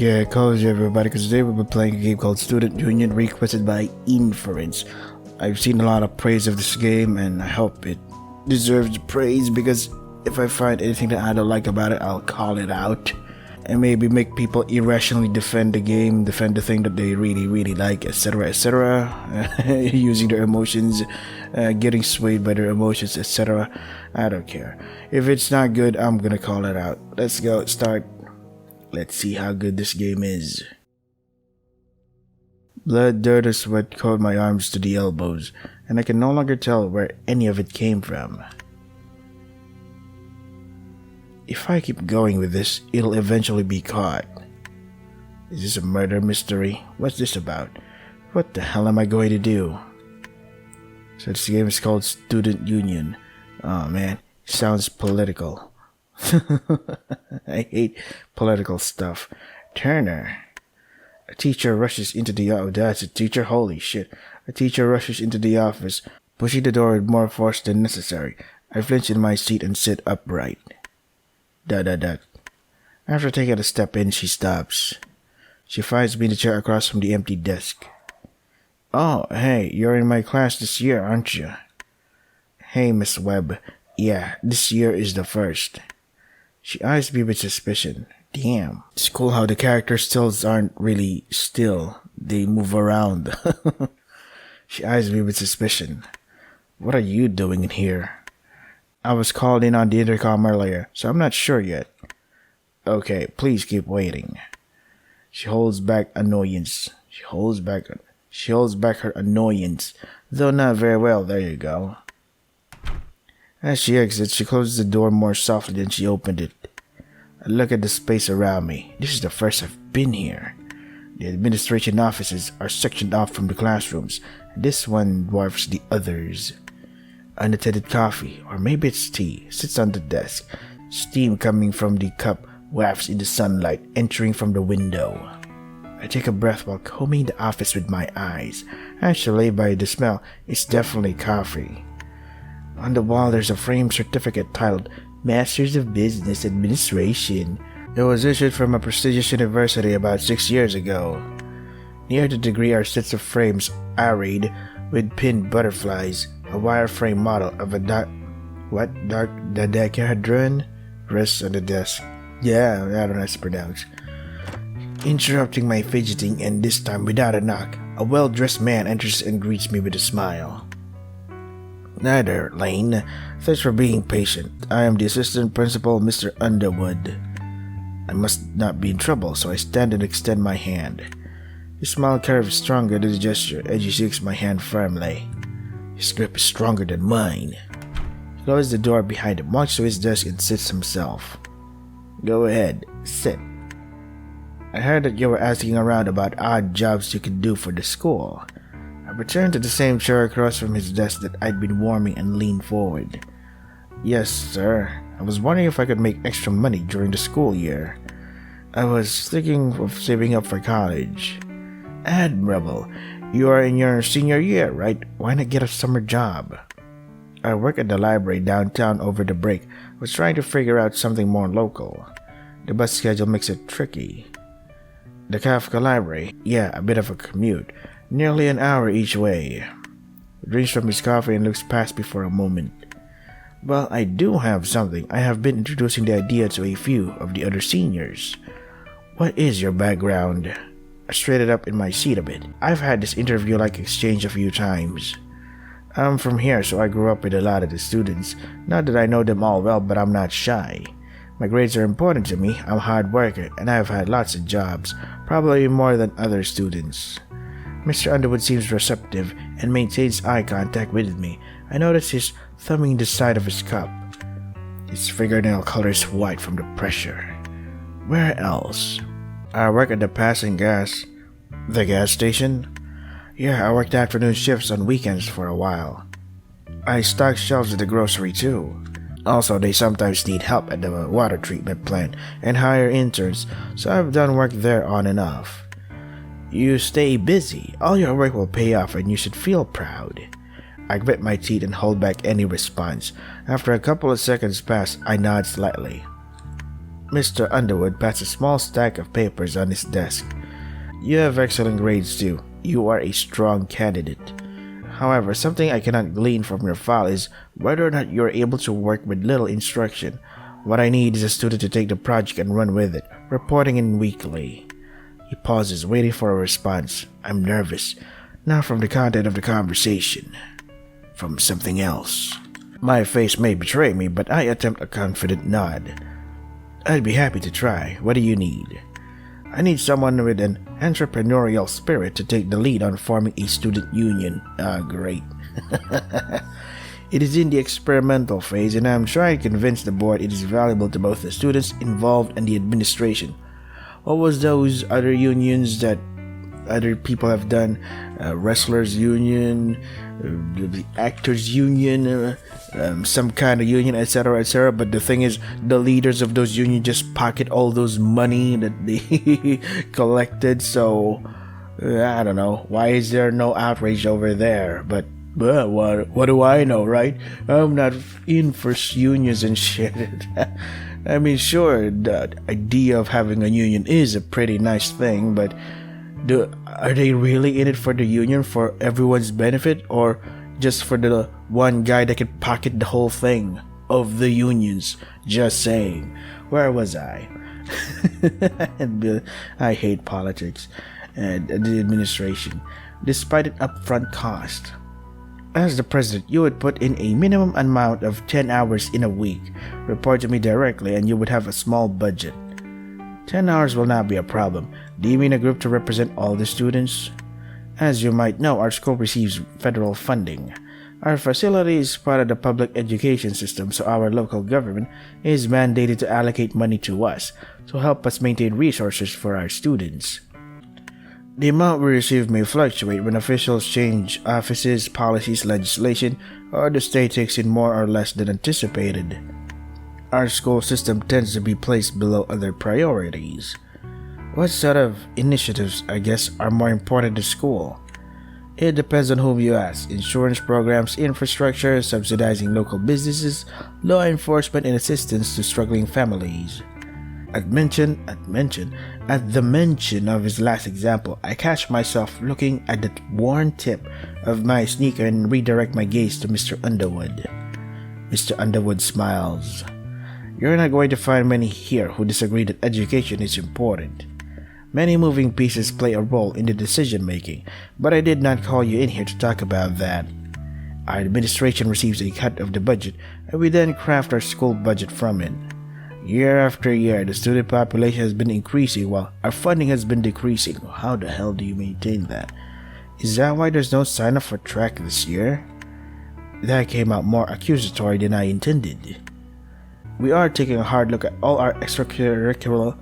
Yeah, college everybody, because today we'll be playing a game called Student Union requested by Inference. I've seen a lot of praise of this game and I hope it deserves praise because if I find anything that I don't like about it, I'll call it out. And maybe make people irrationally defend the game, defend the thing that they really like, etc, etc. Using their emotions, getting swayed by their emotions, etc. I don't care. If it's not good, I'm gonna call it out. Let's go, start. Let's see how good this game is. Blood, dirt, and sweat coat my arms to the elbows, and I can no longer tell where any of it came from. If I keep going with this, it'll eventually be caught. Is this a murder mystery? What's this about? What the hell am I going to do? So this game is called Student Union. Oh man, it sounds political. I hate political stuff. Turner. A teacher rushes into the office. That's a teacher? Holy shit. A teacher rushes into the office, pushing the door with more force than necessary. I flinch in my seat and sit upright. Dot. After taking a step in, she stops. She finds me in the chair across from the empty desk. Oh, hey, you're in my class this year, aren't you? Hey, Miss Webb. Yeah, this year is the first. She eyes me with suspicion. Damn. It's cool how the character stills aren't really still. They move around. She eyes me with suspicion. What are you doing in here? I was called in on the intercom earlier, so I'm not sure yet. Okay, please keep waiting. She holds back annoyance. She holds back her annoyance, though not very well. There you go. As she exits, she closes the door more softly than she opened it. I look at the space around me. This is the first I've been here. The administration offices are sectioned off from the classrooms, and this one dwarfs the others. Unattended coffee, or maybe it's tea, sits on the desk. Steam coming from the cup wafts in the sunlight, entering from the window. I take a breath while combing the office with my eyes. Actually, by the smell, it's definitely coffee. On the wall, there's a framed certificate titled Masters of Business Administration. It was issued from a prestigious university about 6 years ago. Near the degree are sets of frames arrayed with pinned butterflies, a wireframe model of a dodecahedron rests on the desk. Yeah, I don't know how to pronounce. Interrupting my fidgeting, and this time without a knock, a well-dressed man enters and greets me with a smile. Hi there, Lane. Thanks for being patient. I am the assistant principal, Mr. Underwood. I must not be in trouble, so I stand and extend my hand. His smile curves stronger than the gesture as he shakes my hand firmly. His grip is stronger than mine. He closes the door behind him, walks to his desk, and sits himself. Go ahead, sit. I heard that you were asking around about odd jobs you could do for the school. I returned to the same chair across from his desk that I'd been warming and leaned forward. Yes, sir. I was wondering if I could make extra money during the school year. I was thinking of saving up for college. Admirable. You are in your senior year, right? Why not get a summer job? I work at the library downtown over the break. I was trying to figure out something more local. The bus schedule makes it tricky. The Kafka Library? Yeah, a bit of a commute. Nearly an hour each way. He drinks from his coffee and looks past me for a moment. Well, I do have something. I have been introducing the idea to a few of the other seniors. What is your background? I straightened up in my seat a bit. I've had this interview-like exchange a few times. I'm from here, so I grew up with a lot of the students. Not that I know them all well, but I'm not shy. My grades are important to me. I'm a hard worker, and I've had lots of jobs, probably more than other students. Mr. Underwood seems receptive and maintains eye contact with me. I notice he's thumbing the side of his cup. His fingernail color is white from the pressure. Where else? I work at the passing gas. The gas station? Yeah, I worked afternoon shifts on weekends for a while. I stock shelves at the grocery too. Also, they sometimes need help at the water treatment plant and hire interns, so I've done work there on and off. You stay busy. All your work will pay off and you should feel proud. I grit my teeth and hold back any response. After a couple of seconds pass, I nod slightly. Mr. Underwood passed a small stack of papers on his desk. You have excellent grades too. You are a strong candidate. However, something I cannot glean from your file is whether or not you are able to work with little instruction. What I need is a student to take the project and run with it, reporting in weekly. He pauses, waiting for a response. I'm nervous, not from the content of the conversation, from something else. My face may betray me, but I attempt a confident nod. I'd be happy to try. What do you need? I need someone with an entrepreneurial spirit to take the lead on forming a student union. Great. It is in the experimental phase, and I'm trying to convince the board it is valuable to both the students involved and the administration. What was those other unions that other people have done? Wrestlers union, the actors union, some kind of union, etc., etc. But the thing is, the leaders of those unions just pocket all those money that they collected. So I don't know, why is there no outrage over there? But what do I know, right? I'm not in for unions and shit. I mean, sure, the idea of having a union is a pretty nice thing, but are they really in it for the union, for everyone's benefit, or just for the one guy that can pocket the whole thing of the unions? Just saying. Where was I? I hate politics and the administration, despite an upfront cost. As the president, you would put in a minimum amount of 10 hours in a week. Report to me directly and you would have a small budget. 10 hours will not be a problem. Do you mean a group to represent all the students? As you might know, our school receives federal funding. Our facility is part of the public education system, so our local government is mandated to allocate money to us to help us maintain resources for our students. The amount we receive may fluctuate when officials change offices, policies, legislation, or the state takes in more or less than anticipated. Our school system tends to be placed below other priorities. What sort of initiatives, I guess, are more important to school? It depends on whom you ask. Insurance programs, infrastructure, subsidizing local businesses, law enforcement, and assistance to struggling families. At the mention of his last example, I catch myself looking at the worn tip of my sneaker and redirect my gaze to Mr. Underwood. Mr. Underwood smiles. You're not going to find many here who disagree that education is important. Many moving pieces play a role in the decision making, but I did not call you in here to talk about that. Our administration receives a cut of the budget, and we then craft our school budget from it. Year after year, the student population has been increasing while our funding has been decreasing. How the hell do you maintain that? Is that why there's no sign up for track this year? That came out more accusatory than I intended. We are taking a hard look at all our extracurricular,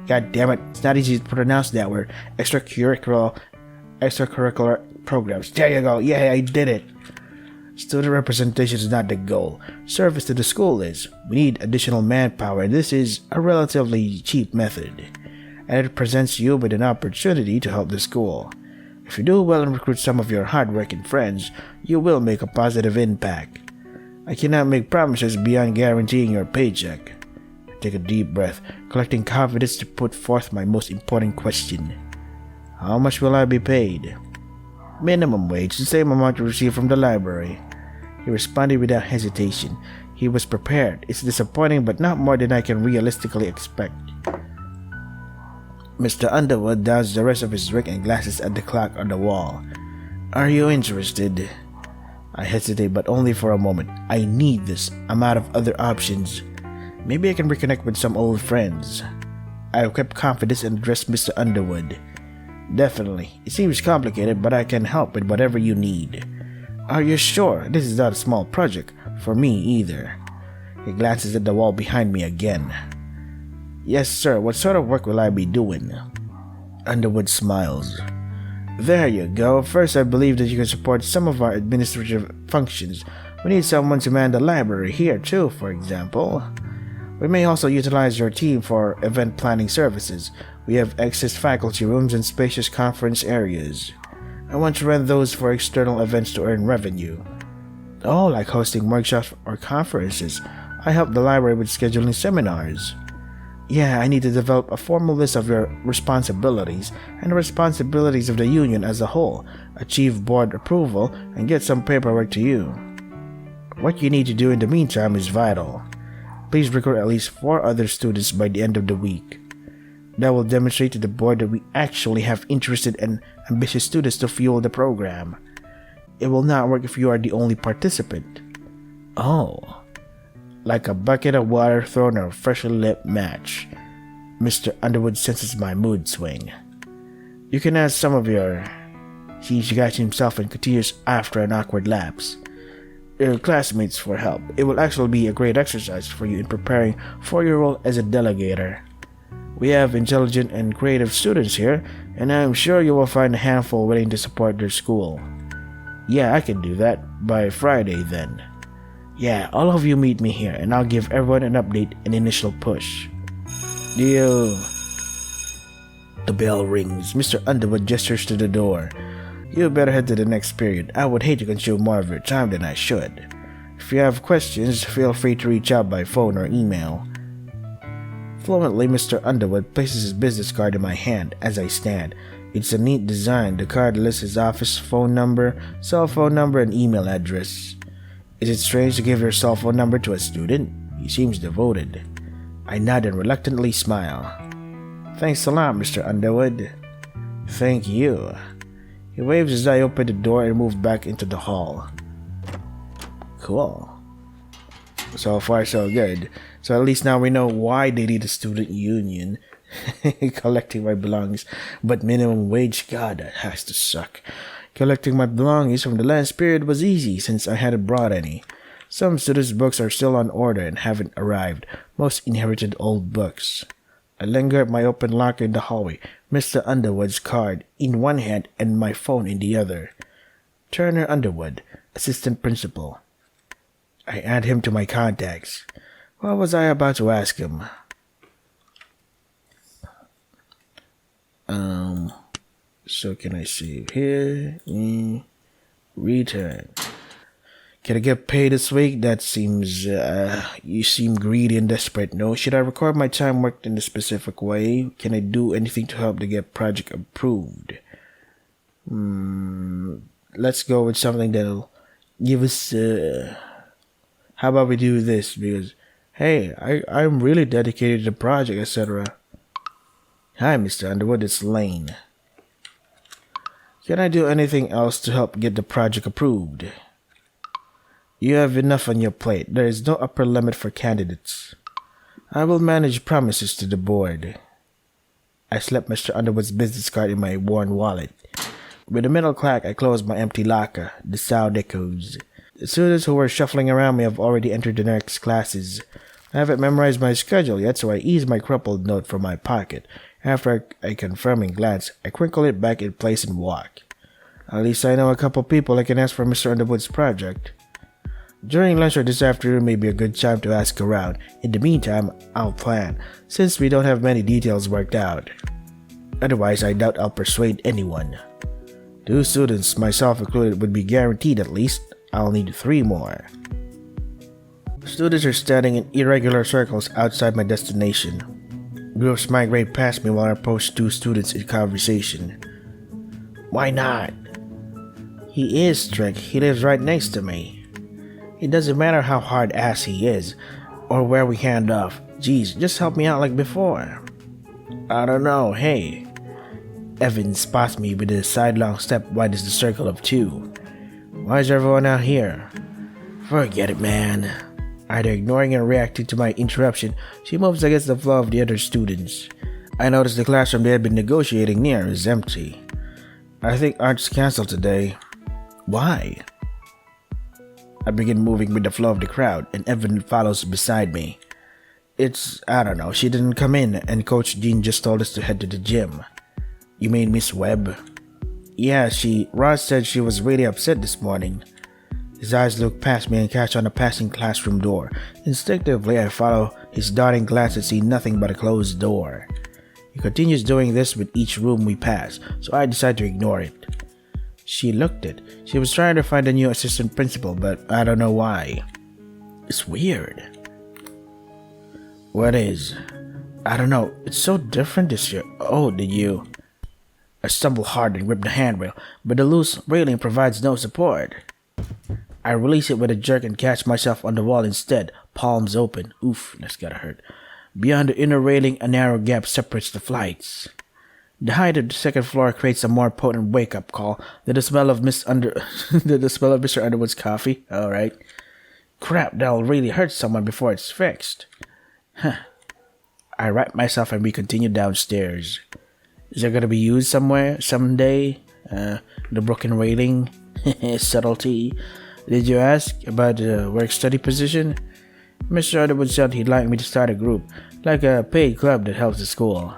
god damn it, it's not easy to pronounce that word, extracurricular programs. There you go, yeah, I did it. Student representation is not the goal. Service to the school is. We need additional manpower, and this is a relatively cheap method. And it presents you with an opportunity to help the school. If you do well and recruit some of your hardworking friends, you will make a positive impact. I cannot make promises beyond guaranteeing your paycheck. I take a deep breath, collecting confidence to put forth my most important question. How much will I be paid? Minimum wage, the same amount you receive from the library. He responded without hesitation. He was prepared. It's disappointing, but not more than I can realistically expect. Mr. Underwood downs the rest of his drink and glasses at the clock on the wall. Are you interested? I hesitate, but only for a moment. I need this. I'm out of other options. Maybe I can reconnect with some old friends. I kept confidence and addressed Mr. Underwood. Definitely. It seems complicated, but I can help with whatever you need. Are you sure? This is not a small project. For me either. He glances at the wall behind me again. Yes, sir. What sort of work will I be doing? Underwood smiles. There you go. First, I believe that you can support some of our administrative functions. We need someone to man the library here too, for example. We may also utilize your team for event planning services. We have excess faculty rooms and spacious conference areas. I want to rent those for external events to earn revenue. Oh, like hosting workshops or conferences. I help the library with scheduling seminars. Yeah, I need to develop a formal list of your responsibilities and the responsibilities of the union as a whole, achieve board approval, and get some paperwork to you. What you need to do in the meantime is vital. Please recruit at least 4 other students by the end of the week. That will demonstrate to the board that we actually have interested and ambitious students to fuel the program. It will not work if you are the only participant. Oh. Like a bucket of water thrown on a freshly lit match. Mr. Underwood senses my mood swing. You can ask some of your... He scratches himself and continues after an awkward lapse. Your classmates for help. It will actually be a great exercise for you in preparing for your role as a delegator. We have intelligent and creative students here, and I am sure you will find a handful willing to support their school. Yeah, I can do that. By Friday, then. Yeah, all of you meet me here, and I'll give everyone an update and initial push. Deal. The bell rings. Mr. Underwood gestures to the door. You better head to the next period. I would hate to consume more of your time than I should. If you have questions, feel free to reach out by phone or email. Fluently, Mr. Underwood places his business card in my hand as I stand. It's a neat design. The card lists his office phone number, cell phone number, and email address. Is it strange to give your cell phone number to a student? He seems devoted. I nod and reluctantly smile. Thanks a lot, Mr. Underwood. Thank you. He waves as I open the door and move back into the hall. Cool. So far, so good. So at least now we know why they need a student union. Collecting my belongings. But minimum wage, God, that has to suck. Collecting my belongings from the last period was easy since I hadn't brought any. Some students' books are still on order and haven't arrived. Most inherited old books. I linger at my open locker in the hallway, Mr. Underwood's card in one hand and my phone in the other. Turner Underwood, assistant principal. I add him to my contacts. What was I about to ask him? So can I save here? Return. Can I get paid this week? That seems, you seem greedy and desperate. No, should I record my time worked in a specific way? Can I do anything to help to get project approved? Let's go with something that'll give us, how about we do this? Because, hey, I'm really dedicated to the project, etc. Hi, Mr. Underwood, it's Lane. Can I do anything else to help get the project approved? You have enough on your plate. There is no upper limit for candidates. I will manage promises to the board. I slipped Mr. Underwood's business card in my worn wallet. With a middle clack, I closed my empty locker. The sound echoes. The students who were shuffling around me have already entered the next classes. I haven't memorized my schedule yet, so I ease my crumpled note from my pocket. After a confirming glance, I crinkle it back in place and walk. At least I know a couple people I can ask for Mr. Underwood's project. During lunch or this afternoon may be a good time to ask around. In the meantime, I'll plan, since we don't have many details worked out. Otherwise, I doubt I'll persuade anyone. 2 students, myself included, would be guaranteed at least. I'll need 3 more. Students are standing in irregular circles outside my destination. Groups migrate past me while I approach 2 students in conversation. Why not? He is strict. He lives right next to me. It doesn't matter how hard-ass he is, or where we hand off. Geez, just help me out like before. I don't know, hey. Evan spots me with a sidelong step wide as the circle of 2. Why is everyone out here? Forget it, man. Either ignoring and reacting to my interruption, she moves against the flow of the other students. I notice the classroom they had been negotiating near is empty. I think art's cancelled today. Why? I begin moving with the flow of the crowd, and Evan follows beside me. I don't know, she didn't come in, and Coach Jean just told us to head to the gym. You mean Miss Webb? Yeah, Ross said she was really upset this morning. His eyes look past me and catch on a passing classroom door. Instinctively, I follow his darting glance and see nothing but a closed door. He continues doing this with each room we pass, so I decide to ignore it. She looked it. She was trying to find a new assistant principal, but I don't know why. It's weird. What is? I don't know. It's so different this year. Oh, did you? I stumble hard and grip the handrail, but the loose railing provides no support. I release it with a jerk and catch myself on the wall instead, palms open. Oof, that's gotta hurt. Beyond the inner railing, a narrow gap separates the flights. The height of the second floor creates a more potent wake-up call than the smell of Mr. Underwood's coffee. All right. Crap, that'll really hurt someone before it's fixed. Huh. I right myself and we continue downstairs. Is it gonna be used somewhere, someday? The broken railing? Subtlety. Did you ask about the work-study position? Mr. Underwood said he'd like me to start a group, like a paid club that helps the school.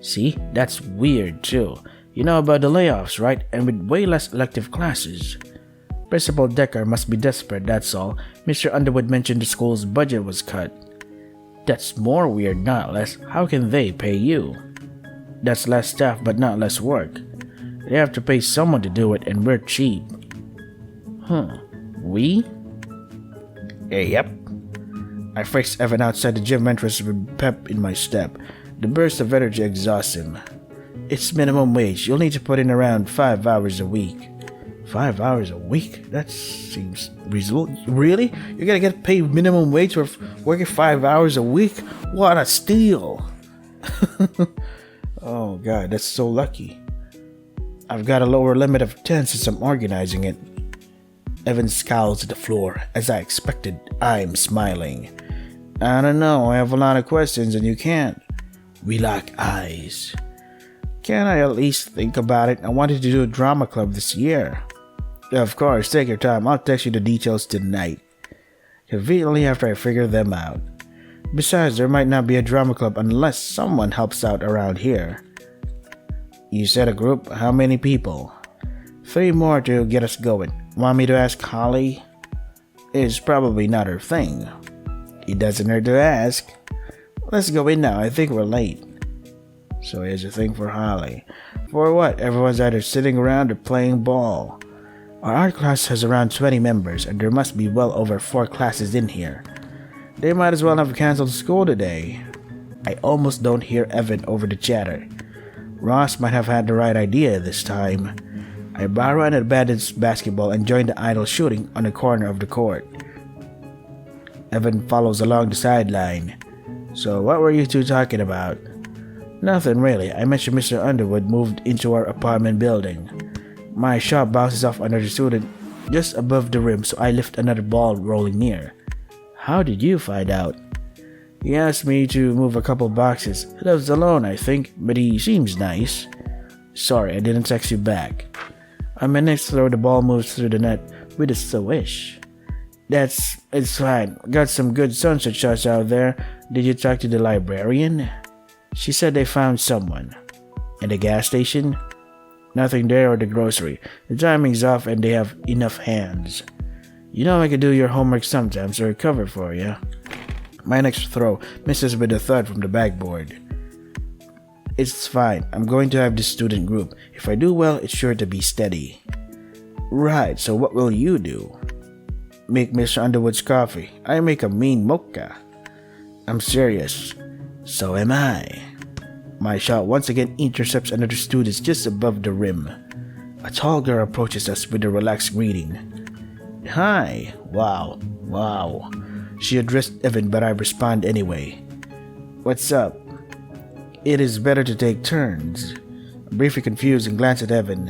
See, that's weird too. You know about the layoffs, right? And with way less elective classes. Principal Decker must be desperate, that's all. Mr. Underwood mentioned the school's budget was cut. That's more weird, not less. How can they pay you? That's less staff but not less work. They have to pay someone to do it and we're cheap. We? Yep. I face Evan outside the gym entrance with pep in my step. The burst of energy exhausts him. It's minimum wage. You'll need to put in around 5 hours a week. 5 hours a week? That seems reasonable. Really? You're gonna get paid minimum wage for working 5 hours a week? What a steal! Oh god, that's so lucky. I've got a lower limit of 10 since I'm organizing it. Evan scowls at the floor. As I expected, I'm smiling. I don't know, I have a lot of questions and you can't. We lock eyes. Can I at least think about it? I wanted to do a drama club this year. Of course, take your time. I'll text you the details tonight. Conveniently after I figure them out. Besides, there might not be a drama club unless someone helps out around here. You said a group? How many people? 3 more to get us going. Want me to ask Holly? It's probably not her thing. It doesn't hurt to ask. Let's go in now. I think we're late. So here's a thing for Holly. For what? Everyone's either sitting around or playing ball. Our art class has around 20 members, and there must be well over 4 classes in here. They might as well have canceled school today. I almost don't hear Evan over the chatter. Ross might have had the right idea this time. I borrow an abandoned basketball and join the idle shooting on the corner of the court. Evan follows along the sideline. So what were you two talking about? Nothing really. I mentioned Mr. Underwood moved into our apartment building. My shot bounces off another student just above the rim, so I lift another ball rolling near. How did you find out? He asked me to move a couple boxes. He lives alone, I think, but he seems nice. Sorry, I didn't text you back. On my next throw, the ball moves through the net with a swish. It's fine. Got some good sunset shots out there. Did you talk to the librarian? She said they found someone. At the gas station? Nothing there or the grocery. The timing's off and they have enough hands. You know I could do your homework sometimes or cover for you. My next throw misses with a thud from the backboard. It's fine. I'm going to have this student group. If I do well, it's sure to be steady. Right, so what will you do? Make Mr. Underwood's coffee. I make a mean mocha. I'm serious. So am I. My shot once again intercepts another student just above the rim. A tall girl approaches us with a relaxed greeting. Hi. Wow. She addressed Evan, but I respond anyway. What's up? It is better to take turns. Briefly confused and glance at Evan.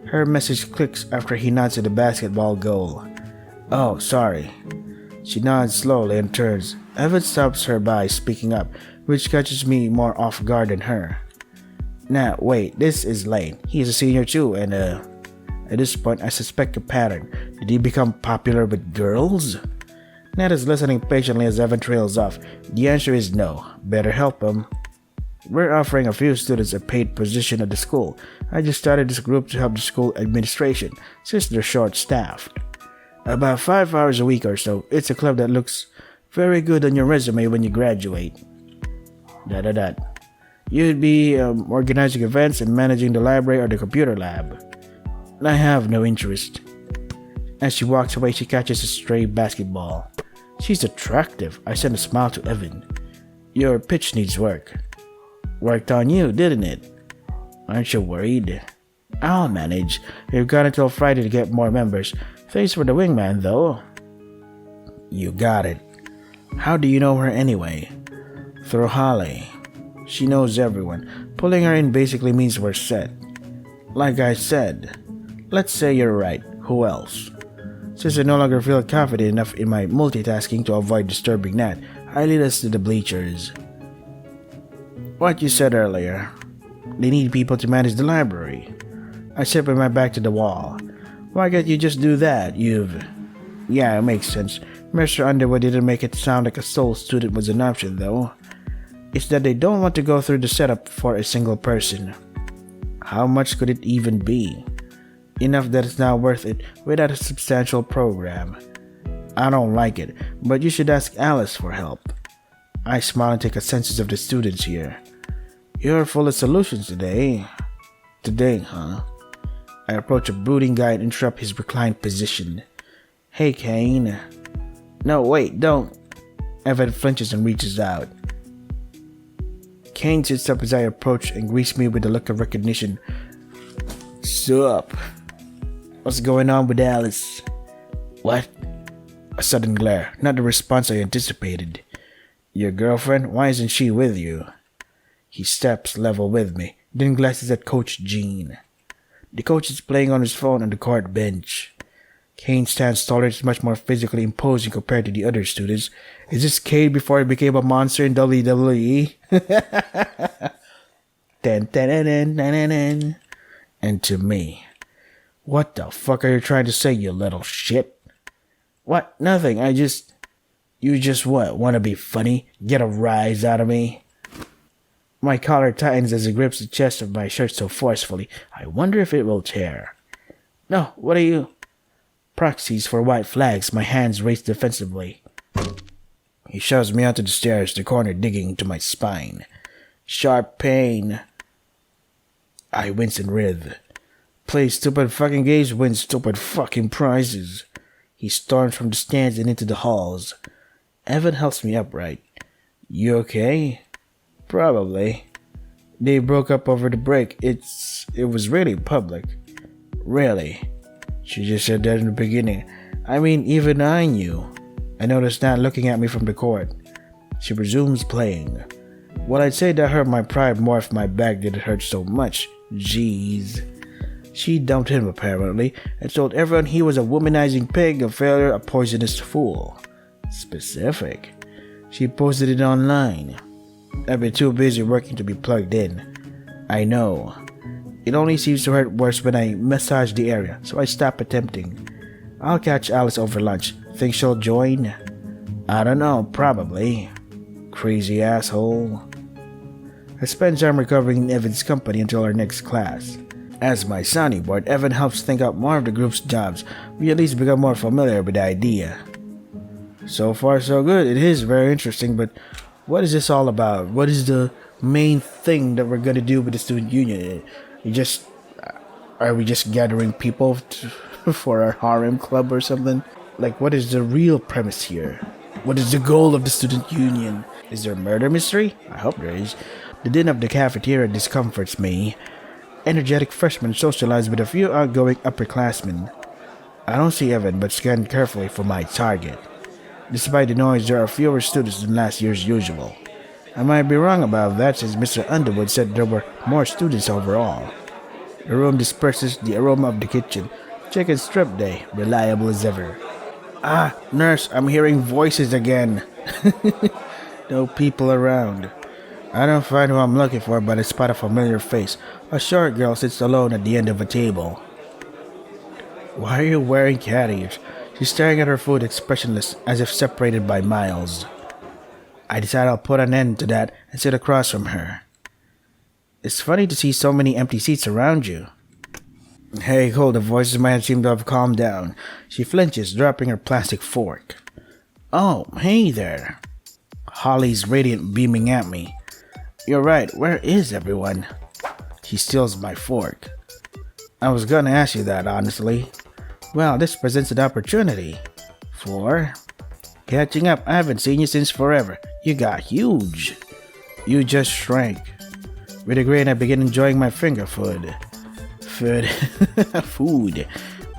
Her message clicks after he nods at the basketball goal. Oh, sorry. She nods slowly and turns. Evan stops her by speaking up, which catches me more off guard than her. Now, wait, this is Lane. He is a senior too, and at this point I suspect a pattern. Did he become popular with girls? Nat is listening patiently as Evan trails off. The answer is no. Better help him. We're offering a few students a paid position at the school. I just started this group to help the school administration, since they're short-staffed. About 5 hours a week or so. It's a club that looks very good on your resume when you graduate. You'd be organizing events and managing the library or the computer lab. I have no interest. As she walks away, she catches a stray basketball. She's attractive. I send a smile to Evan. Your pitch needs work. Worked on you, didn't it? Aren't you worried? I'll manage. We've got until Friday to get more members. Thanks for the wingman, though. You got it. How do you know her anyway? Through Holly. She knows everyone. Pulling her in basically means we're set. Like I said, let's say you're right. Who else? Since I no longer feel confident enough in my multitasking to avoid disturbing Nat, I lead us to the bleachers. What you said earlier. They need people to manage the library. I sit with my back to the wall. Why can't you just do that? Yeah, it makes sense. Mr. Underwood didn't make it sound like a sole student was an option, though. It's that they don't want to go through the setup for a single person. How much could it even be? Enough that it's not worth it without a substantial program. I don't like it, but you should ask Alice for help. I smile and take a census of the students here. You're full of solutions today. Today, huh? I approach a brooding guy and interrupt his reclined position. Hey, Kane. No, wait, don't. Evan flinches and reaches out. Kane sits up as I approach and greets me with a look of recognition. Sup? What's going on with Alice? What? A sudden glare, not the response I anticipated. Your girlfriend? Why isn't she with you? He steps level with me, then glances at Coach Jean. The coach is playing on his phone on the court bench. Kane stands taller and is much more physically imposing compared to the other students. Is this Kane before he became a monster in WWE? And to me, what the fuck are you trying to say, you little shit? What? Nothing. You just what? Want to be funny? Get a rise out of me? My collar tightens as it grips the chest of my shirt so forcefully. I wonder if it will tear. No, what are you? Proxies for white flags, my hands raised defensively. He shoves me onto the stairs, the corner digging into my spine. Sharp pain. I wince and writhe. Play stupid fucking games, win stupid fucking prizes. He storms from the stands and into the halls. Evan helps me upright. You okay? Probably. They broke up over the break. It was really public. Really? She just said that in the beginning. I mean, even I knew. I noticed Nat looking at me from the court. She resumes playing. Well, I'd say that hurt my pride more if my back didn't hurt so much. Jeez. She dumped him apparently and told everyone he was a womanizing pig, a failure, a poisonous fool. Specific. She posted it online. I've been too busy working to be plugged in. I know. It only seems to hurt worse when I massage the area, so I stop attempting. I'll catch Alice over lunch. Think she'll join? I don't know, probably. Crazy asshole. I spend time recovering in Evan's company until our next class. As my sounding board, Evan helps think out more of the group's jobs. We at least become more familiar with the idea. So far so good. It is very interesting, but what is this all about? What is the main thing that we're gonna do with the student union? Are we just gathering people for our harem club or something? Like, what is the real premise here? What is the goal of the student union? Is there a murder mystery? I hope there is. The din of the cafeteria discomforts me. Energetic freshmen socialize with a few outgoing upperclassmen. I don't see Evan, but scan carefully for my target. Despite the noise, there are fewer students than last year's usual. I might be wrong about that since Mr. Underwood said there were more students overall. The room disperses the aroma of the kitchen. Chicken strip day, reliable as ever. Ah, nurse, I'm hearing voices again. No people around. I don't find who I'm looking for, but I spot a familiar face. A short girl sits alone at the end of a table. Why are you wearing cat ears? She's staring at her food expressionless, as if separated by miles. I decide I'll put an end to that and sit across from her. It's funny to see so many empty seats around you. Hey, cool, the voices in my head seem to have calmed down. She flinches, dropping her plastic fork. Oh, hey there. Holly's radiant, beaming at me. You're right, where is everyone? She steals my fork. I was gonna ask you that, honestly. Well, this presents an opportunity. For catching up. I haven't seen you since forever. You got huge. You just shrank. With a grin, I begin enjoying my finger food. Food.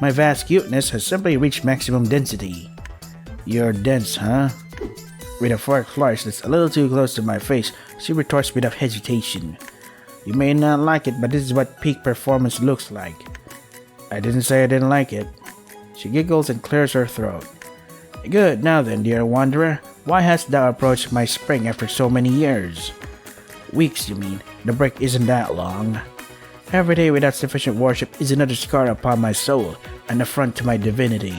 My vast cuteness has simply reached maximum density. You're dense, huh? With a fork flourish that's a little too close to my face, she retorts without hesitation. You may not like it, but this is what peak performance looks like. I didn't say I didn't like it. She giggles and clears her throat. Good, now then, dear wanderer, why hast thou approached my spring after so many years? Weeks, you mean. The break isn't that long. Every day without sufficient worship is another scar upon my soul, an affront to my divinity.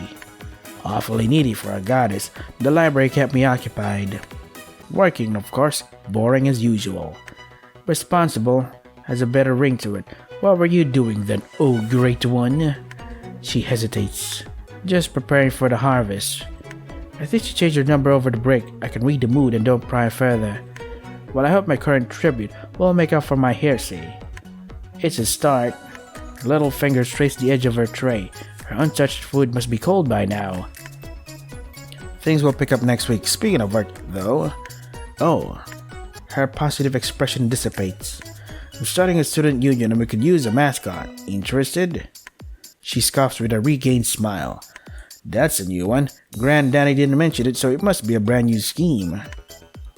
Awfully needy for a goddess, the library kept me occupied. Working, of course, boring as usual. Responsible has a better ring to it. What were you doing then, oh great one? She hesitates. Just preparing for the harvest. I think she changed her number over the break. I can read the mood and don't pry further. Well, I hope my current tribute will make up for my hearsay. It's a start. Her little fingers trace the edge of her tray. Her untouched food must be cold by now. Things will pick up next week. Speaking of work, though. Oh. Her positive expression dissipates. I'm starting a student union and we could use a mascot. Interested? She scoffs with a regained smile. That's a new one. Granddaddy didn't mention it, so it must be a brand new scheme.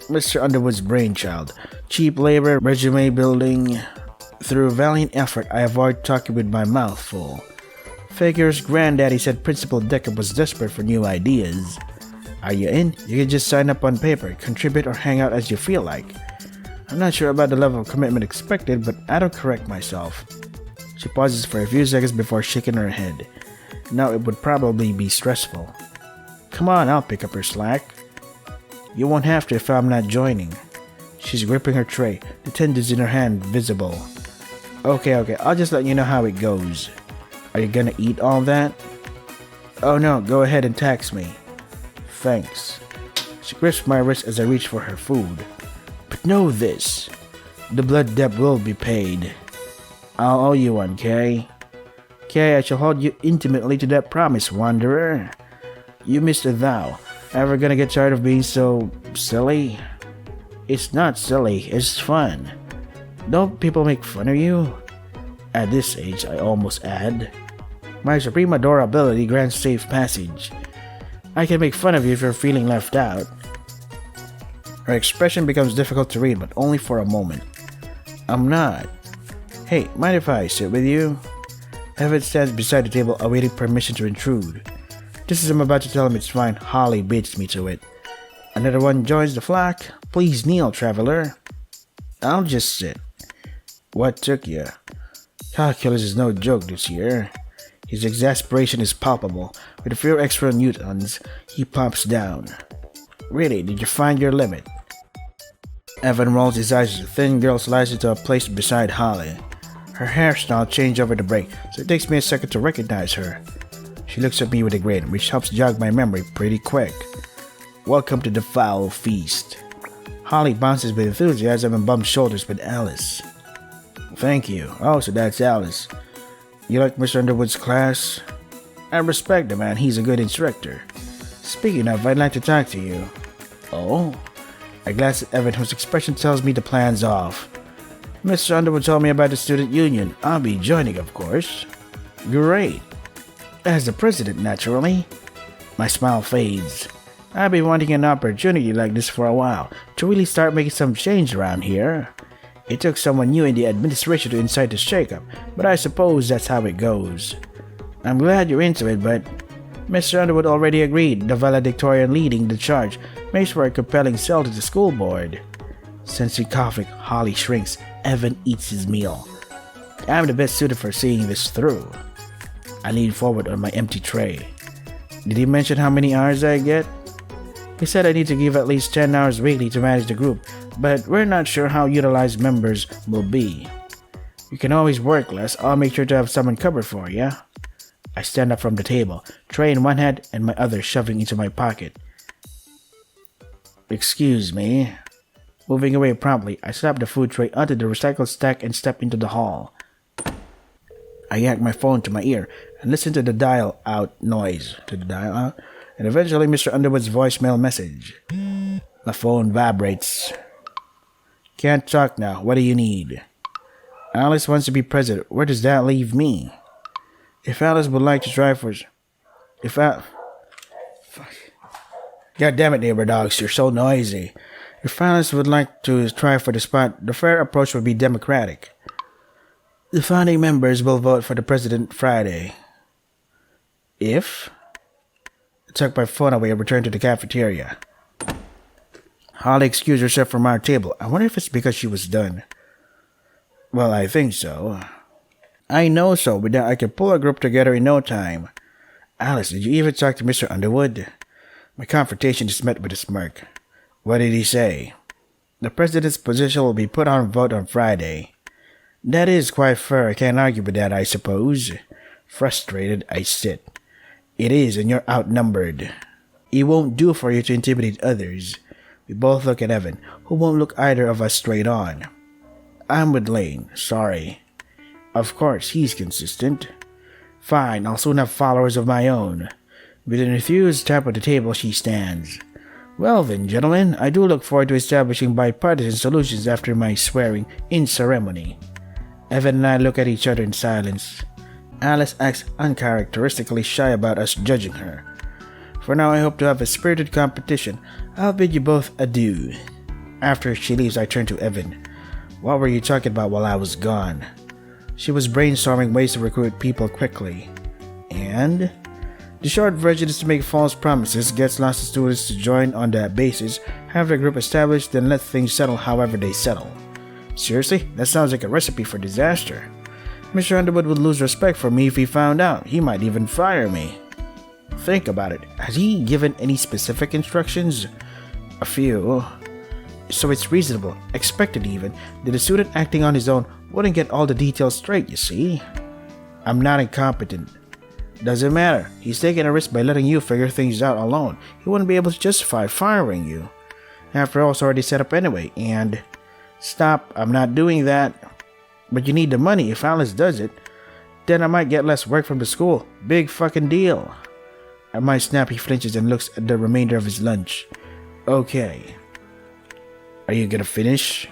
Mr. Underwood's brainchild. Cheap labor, resume building. Through valiant effort, I avoid talking with my mouth full. Figures Granddaddy said Principal Decker was desperate for new ideas. Are you in? You can just sign up on paper, contribute or hang out as you feel like. I'm not sure about the level of commitment expected, but I don't correct myself. She pauses for a few seconds before shaking her head. Now it would probably be stressful. Come on, I'll pick up her slack. You won't have to if I'm not joining. She's gripping her tray, the tendons in her hand visible. Okay, I'll just let you know how it goes. Are you gonna eat all that? Oh no, go ahead and tax me. Thanks. She grips my wrist as I reach for her food. But know this. The blood debt will be paid. I'll owe you one, Kay. Kay, I shall hold you intimately to that promise, wanderer. You missed a thou. Ever gonna get tired of being so silly? It's not silly, it's fun. Don't people make fun of you? At this age, I almost add. My supreme adorability grants safe passage. I can make fun of you if you're feeling left out. Her expression becomes difficult to read, but only for a moment. I'm not. Hey, mind if I sit with you? Evan stands beside the table awaiting permission to intrude. Just as I'm about to tell him it's fine, Holly beats me to it. Another one joins the flock. Please kneel, traveler. I'll just sit. What took you? Calculus is no joke this year. His exasperation is palpable. With a few extra newtons, he pops down. Really, did you find your limit? Evan rolls his eyes as the thin girl slides into a place beside Holly. Her hairstyle changed over the break, so it takes me a second to recognize her. She looks at me with a grin, which helps jog my memory pretty quick. Welcome to the foul feast. Holly bounces with enthusiasm and bumps shoulders with Alice. Thank you. Oh, so that's Alice. You like Mr. Underwood's class? I respect the man, he's a good instructor. Speaking of, I'd like to talk to you. Oh? I glance at Evan, whose expression tells me the plan's off. Mr. Underwood told me about the student union. I'll be joining, of course. Great. As the president, naturally. My smile fades. I've been wanting an opportunity like this for a while, to really start making some change around here. It took someone new in the administration to incite the shakeup, but I suppose that's how it goes. I'm glad you're into it, but Mr. Underwood already agreed the valedictorian leading the charge makes for a compelling sell to the school board. Sensing coughing, Holly shrinks. Evan eats his meal. I'm the best suited for seeing this through. I lean forward on my empty tray. Did he mention how many hours I get? He said I need to give at least 10 hours weekly to manage the group, but we're not sure how utilized members will be. You can always work less. I'll make sure to have someone covered for you. I stand up from the table, tray in one hand and my other shoving into my pocket. Excuse me. Moving away promptly, I slap the food tray onto the recycled stack and step into the hall. I yank my phone to my ear and listen to the dial-out noise. And eventually Mr. Underwood's voicemail message. My phone vibrates. Can't talk now. What do you need? Alice wants to be president. Where does that leave me? If Alice would like to try for... Fuck. God damn it, neighbor dogs. You're so noisy. If Alice would like to try for the spot, the fair approach would be democratic. The founding members will vote for the president Friday. If? I took my phone away and returned to the cafeteria. Holly excused herself from our table. I wonder if it's because she was done. Well, I think so. I know so, but I could pull a group together in no time. Alice, did you even talk to Mr. Underwood? My confrontation is met with a smirk. What did he say? The president's position will be put on vote on Friday. That is quite fair. I can't argue with that, I suppose. Frustrated, I sit. It is, and you're outnumbered. It won't do for you to intimidate others. We both look at Evan, who won't look either of us straight on. I'm with Lane. Sorry. Of course, he's consistent. Fine, I'll soon have followers of my own. With an enthused tap of the table, she stands. Well then, gentlemen, I do look forward to establishing bipartisan solutions after my swearing in ceremony. Evan and I look at each other in silence. Alice acts uncharacteristically shy about us judging her. For now, I hope to have a spirited competition. I'll bid you both adieu. After she leaves, I turn to Evan. What were you talking about while I was gone? She was brainstorming ways to recruit people quickly. And? The short version is to make false promises, get lots of students to join on that basis, have the group established, then let things settle however they settle. Seriously? That sounds like a recipe for disaster. Mr. Underwood would lose respect for me if he found out. He might even fire me. Think about it. Has he given any specific instructions? A few. So it's reasonable, expected even, that a student acting on his own wouldn't get all the details straight, you see? I'm not incompetent. Doesn't matter. He's taking a risk by letting you figure things out alone. He wouldn't be able to justify firing you. After all, it's already set up anyway, and... Stop, I'm not doing that. But you need the money. If Alice does it, then I might get less work from the school. Big fucking deal. At my snap, he flinches and looks at the remainder of his lunch. Okay. Are you gonna finish?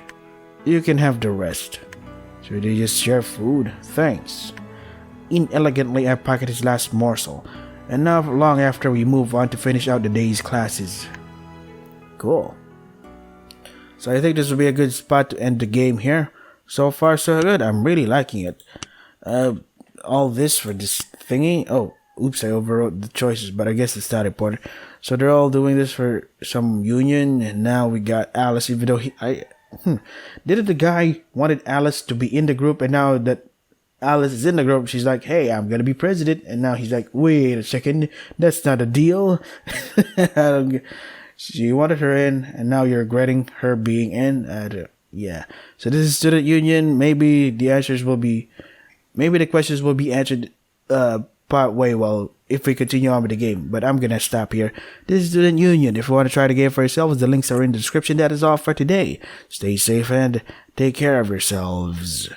You can have the rest. Should you just share food? Thanks. Inelegantly, I pocket his last morsel, and not long after we move on to finish out the day's classes. Cool. So I think this will be a good spot to end the game here. So far, so good. I'm really liking it. All this for this thingy. Oh, oops, I overwrote the choices, but I guess it's not important. So they're all doing this for some union, and now we got Alice, even though didn't the guy wanted Alice to be in the group, and now that Alice is in the group, she's like, hey, I'm gonna be president, and now he's like, wait a second, that's not a deal. She wanted her in, and now you're regretting her being in. Yeah. So this is student union. Maybe the questions will be answered part way if we continue on with the game. But I'm gonna stop here. This is student union. If you want to try the game for yourselves, the links are in the description. That is all for today. Stay safe and take care of yourselves.